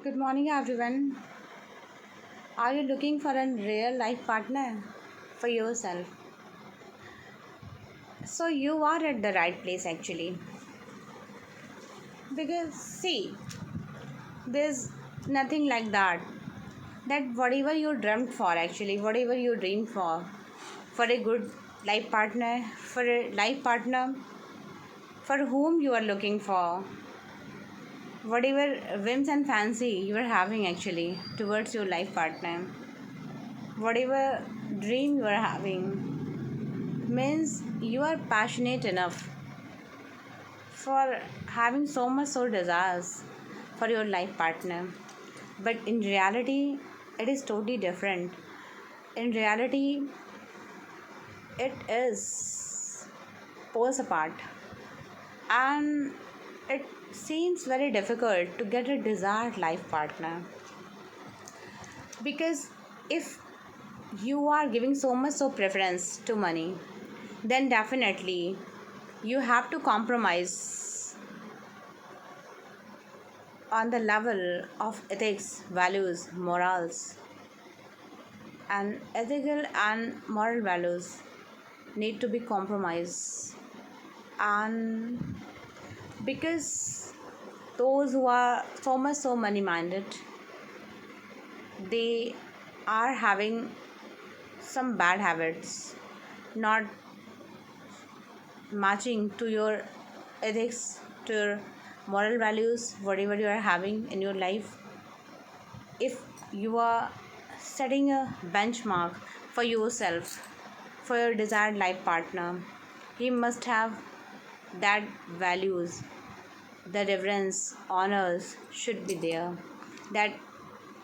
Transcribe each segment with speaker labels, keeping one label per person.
Speaker 1: Good morning, everyone. Are you looking for a real life partner for yourself? So, you are at the right place actually. Because, see, there's nothing like that. That whatever you dreamt for, actually, whatever you dreamed for a good life partner, for a life partner for whom you are looking for, whatever whims and fancy you are having actually towards your life partner, whatever dream you are having means you are passionate enough for having so much so desires for your life partner, but in reality it is totally different. In reality it is poles apart, and it seems very difficult to get a desired life partner, because if you are giving so much so preference to money, then definitely you have to compromise on the level of ethics, values, morals, and ethical and moral values need to be compromised. And because those who are so much so money minded, they are having some bad habits, not matching to your ethics, to your moral values, whatever you are having in your life. If you are setting a benchmark for yourself, for your desired life partner, he must have that values, the reverence, honors should be there, that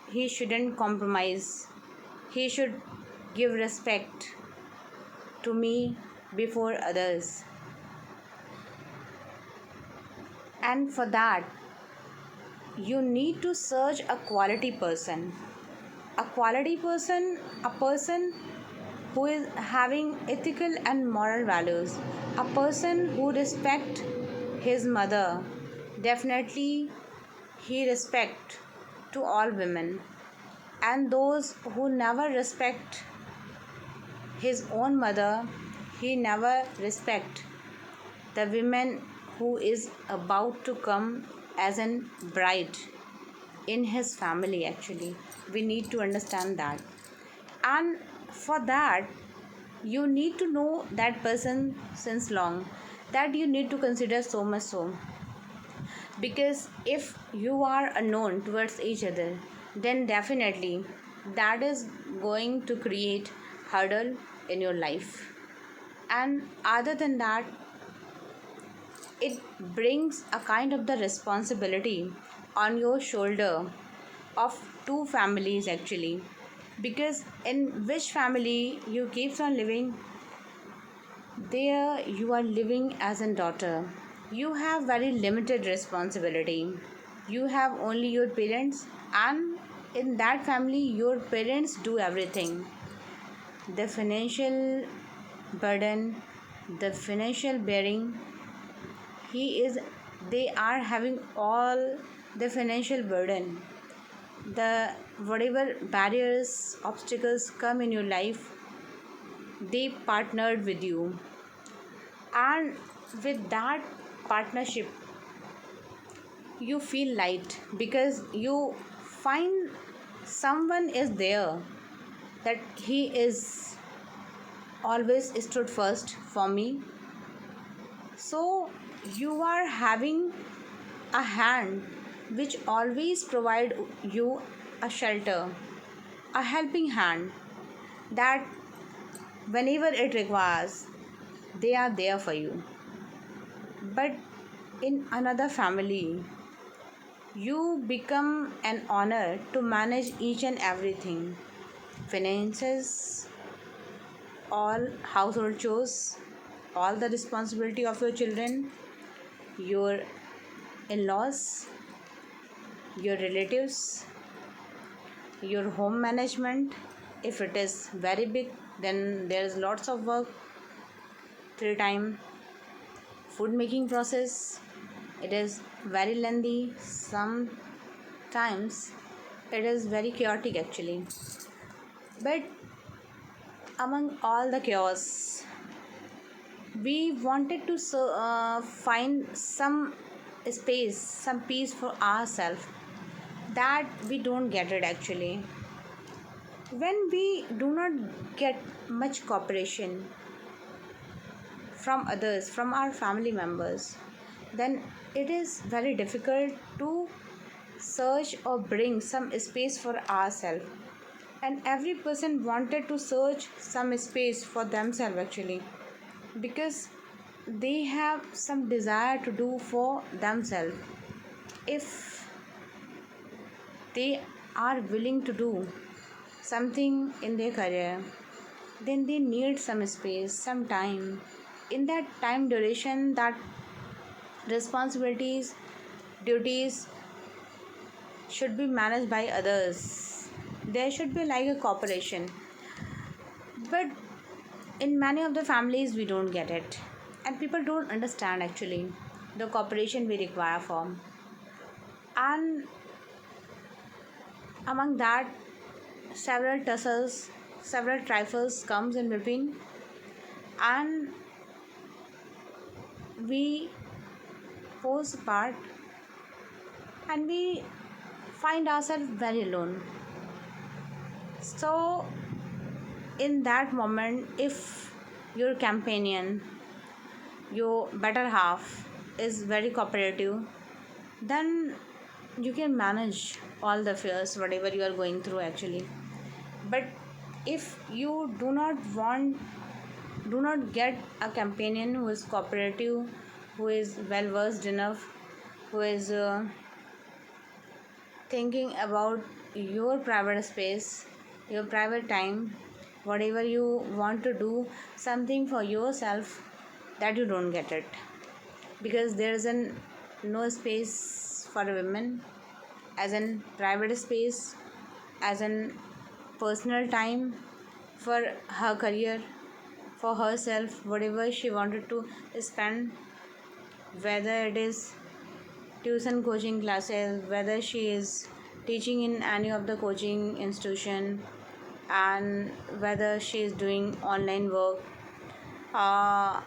Speaker 1: he shouldn't compromise, he should give respect to me before others. And for that you need to search a quality person, a person who is having ethical and moral values, a person who respect his mother. Definitely he respect to all women, and those who never respect his own mother, he never respect the woman who is about to come as an bride in his family. Actually, we need to understand that, and for that you need to know that person since long, that you need to consider so much so, because if you are unknown towards each other, then definitely that is going to create hurdle in your life. And other than that, it brings a kind of the responsibility on your shoulder of two families actually, because in which family you keeps on living, there you are living as a daughter, you have very limited responsibility. You have only your parents, and in that family your parents do everything, the financial burden, the financial bearing, he is they are having all the financial burden, the whatever barriers, obstacles come in your life, they partnered with you. And with that partnership you feel light, because you find someone is there, that he is always stood first for me. So you are having a hand which always provide you a shelter, a helping hand, that whenever it requires they are there for you. But in another family you become an honor to manage each and everything, finances, all household chores, all the responsibility of your children, your in-laws, your relatives, your home management. If it is very big, then there is lots of work, three time food making process, it is very lengthy. Some times it is very chaotic actually. But among all the chaos, we wanted to find some space, some peace for ourselves, that we don't get it actually. When we do not get much cooperation from others, from our family members, then it is very difficult to search or bring some space for ourselves. And every person wanted to search some space for themselves actually, because they have some desire to do for themselves. If they are willing to do something in their career, then they need some space, some time. In that time duration, that responsibilities, duties should be managed by others. There should be like a cooperation. But in many of the families, we don't get it. And people don't understand actually the cooperation we require for. And among that, several tussles, several trifles comes in between, and we pose apart, and we find ourselves very alone. So in that moment, if your companion, your better half, is very cooperative, then you can manage all the fears whatever you are going through actually. But if you do not get a companion who is cooperative, who is well versed enough, who is thinking about your private space, your private time, whatever you want to do, something for yourself, that you don't get it. Because there is no space for a woman as in private space, as in personal time for her career, for herself, whatever she wanted to spend, whether it is tuition coaching classes, whether she is teaching in any of the coaching institution, and whether she is doing online work. uh,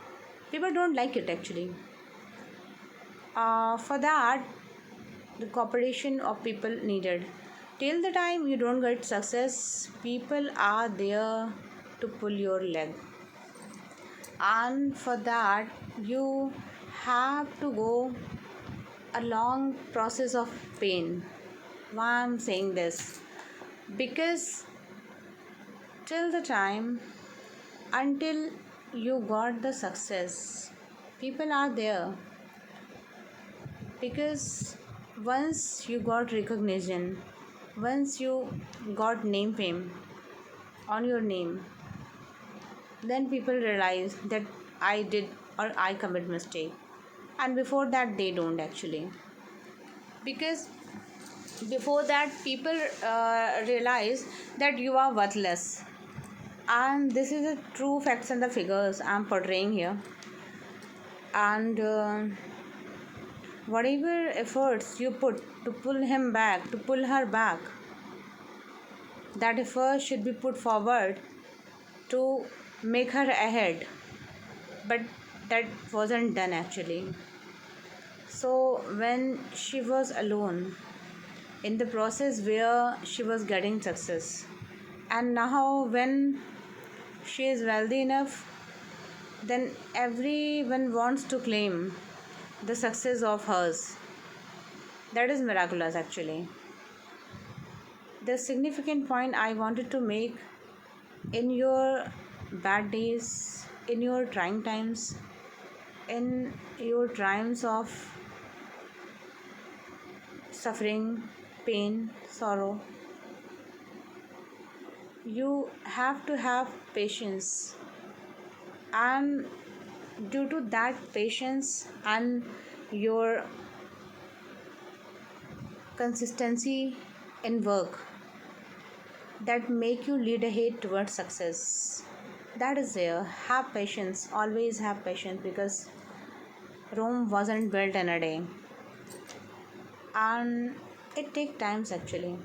Speaker 1: People don't like it actually. For that, the cooperation of people needed. Till the time you don't get success, people are there to pull your leg, and for that you have to go a long process of pain. Why I'm saying this? Because till the time until you got the success, people are there. Because once you got recognition, once you got name fame on your name, then people realize that I did or I commit mistake. And before that they don't actually. Because before that people realize that you are worthless. And this is the true facts and the figures I'm portraying here. And whatever efforts you put to pull him back, to pull her back, that effort should be put forward to make her ahead. But that wasn't done actually. So when she was alone in the process where she was getting success, and now when she is wealthy enough, then everyone wants to claim the success of hers. That is miraculous actually. The significant point I wanted to make: in your bad days, in your trying times, in your times of suffering, pain, sorrow, you have to have patience. And due to that patience and your consistency in work, that make you lead ahead towards success, that is there. Have patience, always have patience, because Rome wasn't built in a day. And It takes times actually.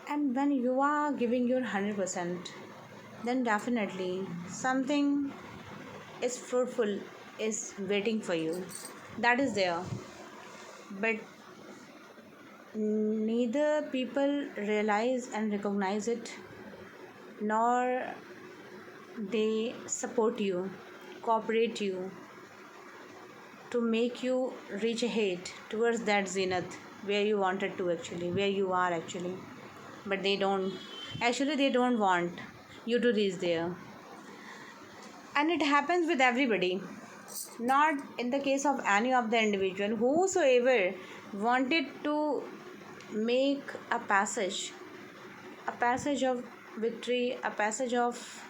Speaker 1: And when you are giving your 100%, then definitely something is fruitful is waiting for you. That is there. But neither people realize and recognize it, nor they support you, cooperate you to make you reach ahead towards that zenith where you wanted to actually, where you are actually. But they don't want you to reach there. And it happens with everybody, not in the case of any of the individual. Whosoever wanted to make a passage of victory, a passage of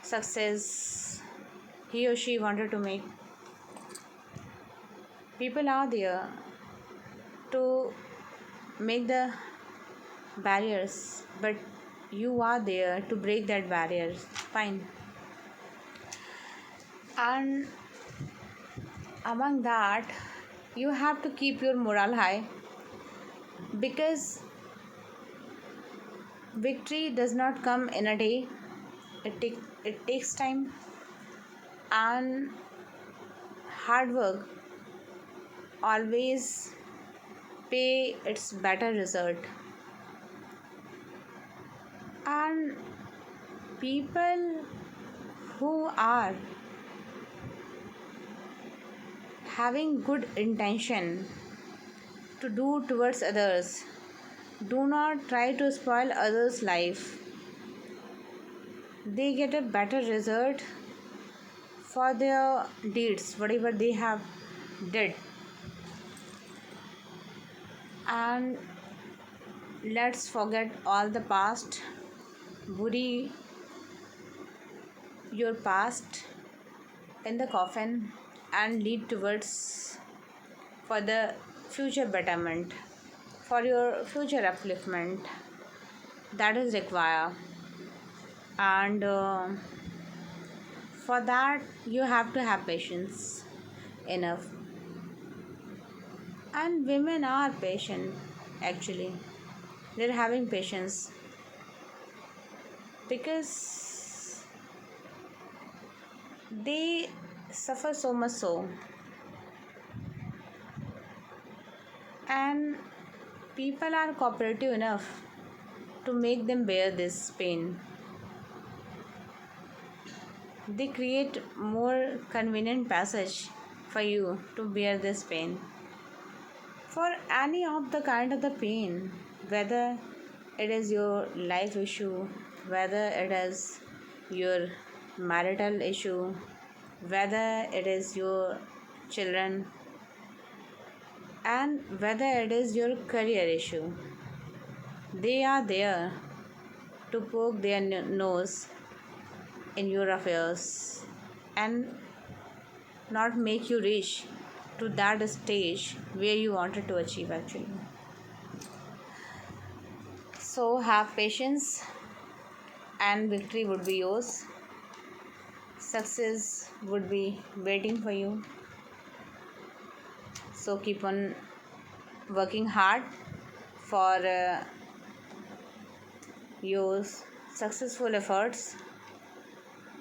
Speaker 1: success, he or she wanted to make, people are there to make the barriers, but you are there to break that barriers. Fine. And among that, you have to keep your morale high, because victory does not come in a day. It takes time, and hard work always pay its better result. And people who are having good intention to do towards others, do not try to spoil others' life. They get a better result for their deeds, whatever they have did. And let's forget all the past, bury your past in the coffin, and lead towards for the future betterment, for your future upliftment. That is required. And for that you have to have patience enough. And women are patient actually. They're having patience because they suffer so much so, and people are cooperative enough to make them bear this pain. They create more convenient passage for you to bear this pain. For any of the kind of the pain, whether it is your life issue, whether it is your marital issue, whether it is your children, and whether it is your career issue, they are there to poke their nose in your affairs and not make you reach to that stage where you wanted to achieve actually. So have patience, and victory would be yours. Success would be waiting for you. So keep on working hard for your successful efforts,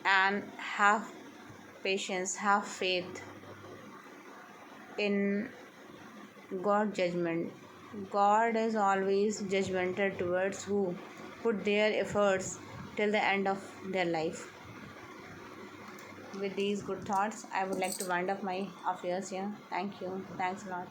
Speaker 1: and have patience, have faith in God judgment. God is always judgmental towards who put their efforts till the end of their life. With these good thoughts, I would like to wind up my affairs here. Thank you. Thanks a lot.